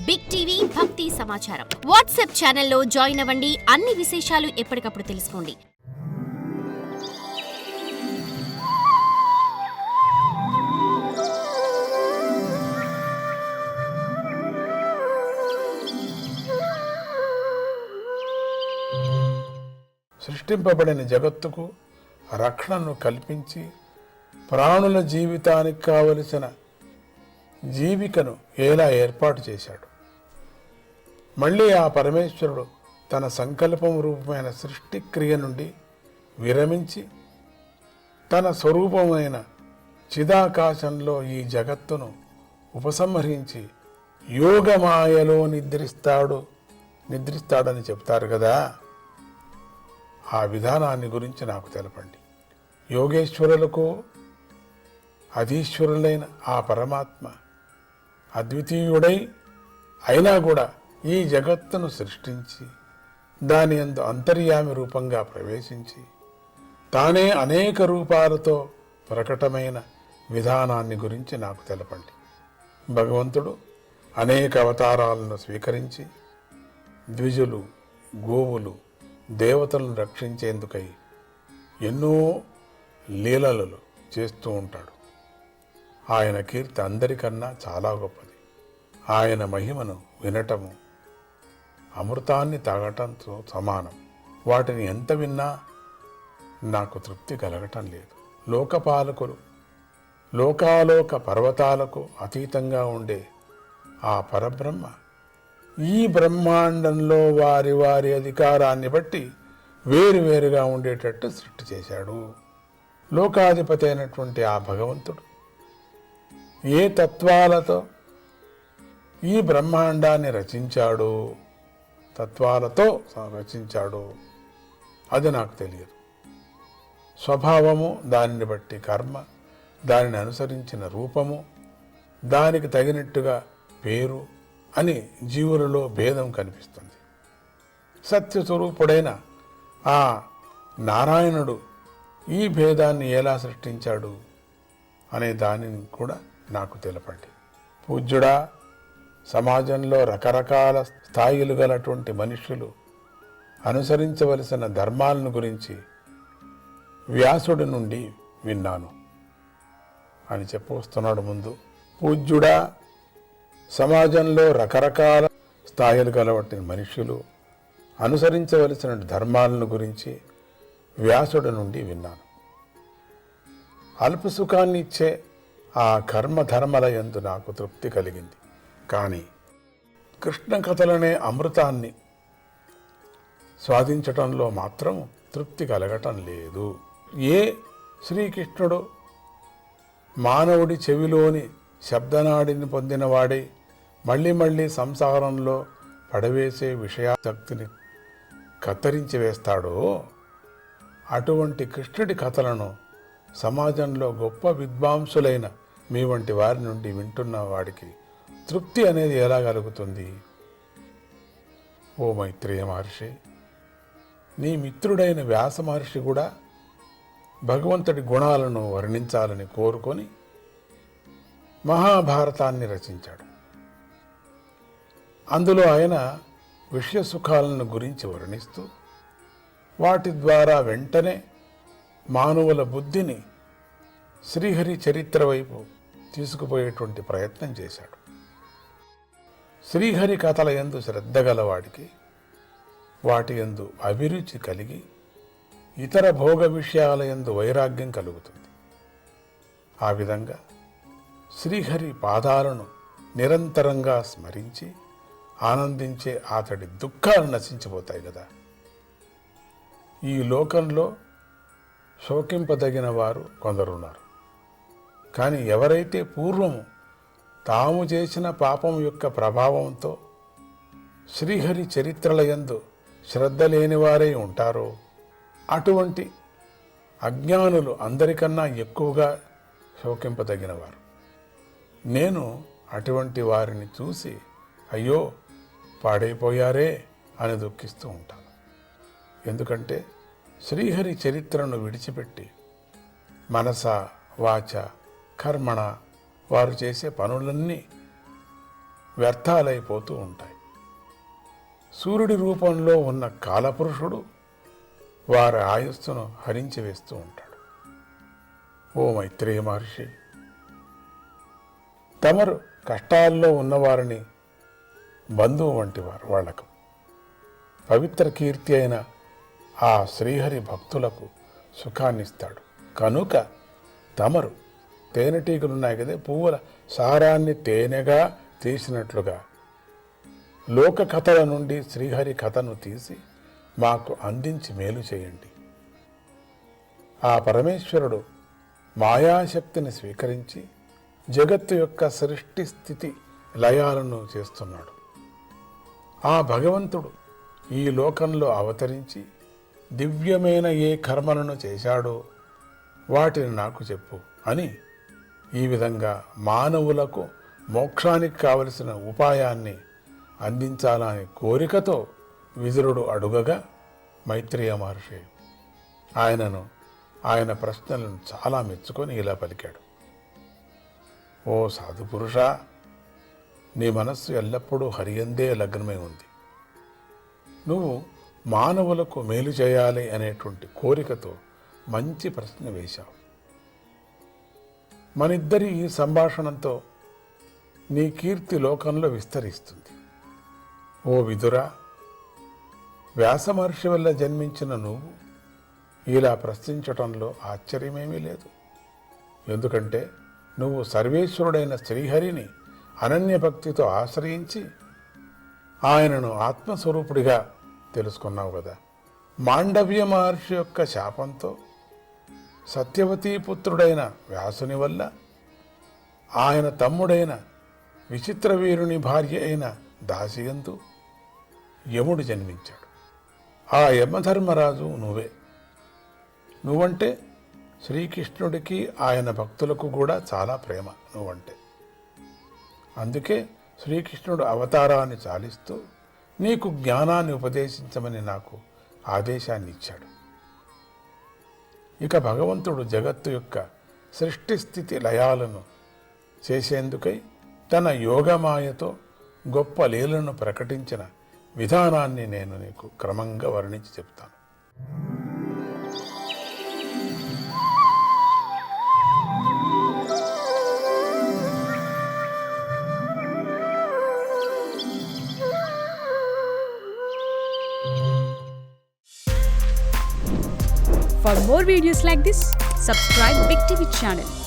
Big TV భక్తి సమాచారం WhatsApp ఛానల్లో జాయిన్ అవ్వండి. అన్ని విశేషాలు ఎప్పటికప్పుడు తెలుసుకోండి. సృష్టింపబడిన జగత్తుకు రక్షణను కల్పించి ప్రాణుల జీవితానికి కావలసిన జీవికను ఎలా ఏర్పాటు చేశాడు. మళ్ళీ ఆ పరమేశ్వరుడు తన సంకల్పం రూపమైన సృష్టి క్రియ నుండి విరమించి తన స్వరూపమైన చిదాకాశంలో ఈ జగత్తును ఉపసంహరించి యోగమాయలో నిద్రిస్తాడని చెప్తారు కదా. ఆ విధానాన్ని గురించి నాకు తెలపండి. యోగేశ్వరులకు అధీశ్వరులైన ఆ పరమాత్మ అద్వితీయుడై అయినా కూడా ఈ జగత్తును సృష్టించి దాని యందు అంతర్యామి రూపంగా ప్రవేశించి తానే అనేక రూపాలతో ప్రకటమైన విధానాన్ని గురించి నాకు తెలపండి. భగవంతుడు అనేక అవతారాలను స్వీకరించి ద్విజులు, గోవులు, దేవతలను రక్షించేందుకై ఎన్నో లీలలు చేస్తూ ఉంటాడు. ఆయన కీర్తి అందరికన్నా చాలా గొప్పది. ఆయన మహిమను వినటము అమృతాన్ని తాగటంతో సమానం. వాటిని ఎంత విన్నా నాకు తృప్తి కలగటం లేదు. లోకపాలకులు, లోకాలోక పర్వతాలకు అతీతంగా ఉండే ఆ పరబ్రహ్మ ఈ బ్రహ్మాండంలో వారి వారి అధికారాన్ని బట్టి వేరువేరుగా ఉండేటట్టు సృష్టి చేశాడు. లోకాధిపతి అయినటువంటి ఆ భగవంతుడు ఏ తత్వాలతో ఈ బ్రహ్మాండాన్ని రచించాడు, అది నాకు తెలియదు. స్వభావము, దానిని బట్టి కర్మ, దానిని అనుసరించిన రూపము, దానికి తగినట్టుగా పేరు అని జీవులలో భేదం కనిపిస్తుంది. సత్యస్వరూపుడైన ఆ నారాయణుడు ఈ భేదాన్ని ఎలా సృష్టించాడు అనే దానిని కూడా నాకు తెలపండి. పూజ్యుడా, సమాజంలో రకరకాల స్థాయిలు గలటువంటి మనుషులు అనుసరించవలసిన ధర్మాలను గురించి వ్యాసుడి నుండి విన్నాను అని చెప్పొస్తున్నాడు. ముందు పూజ్యుడా, సమాజంలో రకరకాల స్థాయిలు గలవటి మనుషులు అనుసరించవలసిన ధర్మాలను గురించి వ్యాసుడి నుండి విన్నాను. అల్ప సుఖాన్ని ఇచ్చే ఆ కర్మధర్మల యందు నాకు తృప్తి కలిగింది. కానీ కృష్ణ కథలనే అమృతాన్ని స్వాదించటంలో మాత్రం తృప్తి కలగటం లేదు. ఏ శ్రీకృష్ణుడు మానవుడి చెవిలోని శబ్దనాడిని పొందినవాడై మళ్ళీ మళ్ళీ సంసారంలో పడవేసే విషయాసక్తిని కత్తిరించి వేస్తాడో అటువంటి కృష్ణుడి కథలను సమాజంలో గొప్ప విద్వాంసులైన మీ వంటి వారి నుండి వింటున్న వాడికి తృప్తి అనేది ఎలా కలుగుతుంది? ఓ మైత్రేయ మహర్షి, నీ మిత్రుడైన వ్యాస మహర్షి కూడా భగవంతుడి గుణాలను వర్ణించాలని కోరుకొని మహాభారతాన్ని రచించాడు. అందులో ఆయన విషయ సుఖాలను గురించి వర్ణిస్తూ వాటి ద్వారా వెంటనే మానవుల బుద్ధిని శ్రీహరి చరిత్ర వైపు తీసుకుపోయేటువంటి ప్రయత్నం చేశాడు. శ్రీహరి కథల యందు శ్రద్ధ గలవాడికి వాటి యందు అభిరుచి కలిగి ఇతర భోగ విషయాల యందు వైరాగ్యం కలుగుతుంది. ఆ విధంగా శ్రీహరి పాదాలను నిరంతరంగా స్మరించి ఆనందించే అతడి దుఃఖాలు నశించిపోతాయి కదా. ఈ లోకంలో శోకింపదగిన వారు కొందరున్నారు. కానీ ఎవరైతే పూర్వము తాము చేసిన పాపం యొక్క ప్రభావంతో శ్రీహరి చరిత్రల యందు శ్రద్ధ లేనివారై ఉంటారో అటువంటి అజ్ఞానులు అందరికన్నా ఎక్కువగా శోకింపదగినవారు. నేను అటువంటి వారిని చూసి అయ్యో పాడైపోయారే అని దుఃఖిస్తూ ఉంటాను. ఎందుకంటే శ్రీహరి చరిత్రను విడిచిపెట్టి మనస, వాచ, కర్మణ వారు చేసే పనులన్నీ వ్యర్థాలైపోతూ ఉంటాయి. సూర్యుడి రూపంలో ఉన్న కాలపురుషుడు వారి ఆయుస్సును హరించి వేస్తూ ఉంటాడు. ఓ మైత్రేయ మహర్షి, తమరు కష్టాల్లో ఉన్నవారిని బంధువు వంటి వాళ్లకు పవిత్ర కీర్తి అయిన ఆ శ్రీహరి భక్తులకు సుఖాన్నిస్తాడు. కనుక తమరు తేనెటీగలున్నాయి కదా, పువ్వుల సారాన్ని తేనెగా తీసినట్లుగా లోక కథల నుండి శ్రీహరి కథను తీసి మాకు అందించి మేలు చేయండి. ఆ పరమేశ్వరుడు మాయాశక్తిని స్వీకరించి జగత్తు యొక్క సృష్టి స్థితి లయాలను చేస్తున్నాడు. ఆ భగవంతుడు ఈ లోకంలో అవతరించి దివ్యమైన ఏ కర్మలను చేశాడో వాటిని నాకు చెప్పు అని ఈ విధంగా మానవులకు మోక్షానికి కావలసిన ఉపాయాన్ని అందించాలని కోరికతో విదురుడు అడుగగా మైత్రేయ మహర్షి ఆయన ప్రశ్నలను చాలా మెచ్చుకొని ఇలా పలికాడు. ఓ సాధుపురుష, నీ మనస్సు ఎల్లప్పుడూ హరియందే లగ్నమై ఉంది. నువ్వు మానవులకు మేలు చేయాలి అనేటువంటి కోరికతో మంచి ప్రశ్న వేశావు. మనిద్దరి ఈ సంభాషణతో నీ కీర్తి లోకంలో విస్తరిస్తుంది. ఓ విదురా, వ్యాస మహర్షి వల్ల జన్మించిన నువ్వు ఇలా ప్రశ్నించటంలో ఆశ్చర్యమేమీ లేదు. ఎందుకంటే నువ్వు సర్వేశ్వరుడైన శ్రీహరిని అనన్య భక్తితో ఆశ్రయించి ఆయనను ఆత్మస్వరూపుడిగా తెలుసుకున్నావు కదా. మాండవ్య మహర్షి యొక్క శాపంతో సత్యవతీ పుత్రుడైన వ్యాసుని వల్ల ఆయన తమ్ముడైన విచిత్రవీరుని భార్య అయిన దాసియందు యముడు జన్మించాడు. ఆ యమధర్మరాజు నువ్వే. నువ్వంటే శ్రీకృష్ణుడికి ఆయన భక్తులకు కూడా చాలా ప్రేమ నువ్వంటే. అందుకే శ్రీకృష్ణుడు అవతారాన్ని చాలిస్తూ నీకు జ్ఞానాన్ని ఉపదేశించమని నాకు ఆదేశాన్ని ఇచ్చాడు. ఇక భగవంతుడు జగత్తు యొక్క సృష్టి స్థితి లయాలను చేసేందుకై తన యోగమాయతో గొప్ప లీలను ప్రకటించిన విధానాన్ని నేను నీకు క్రమంగా వర్ణించి చెప్తాను. For more videos like this, subscribe Big TV channel.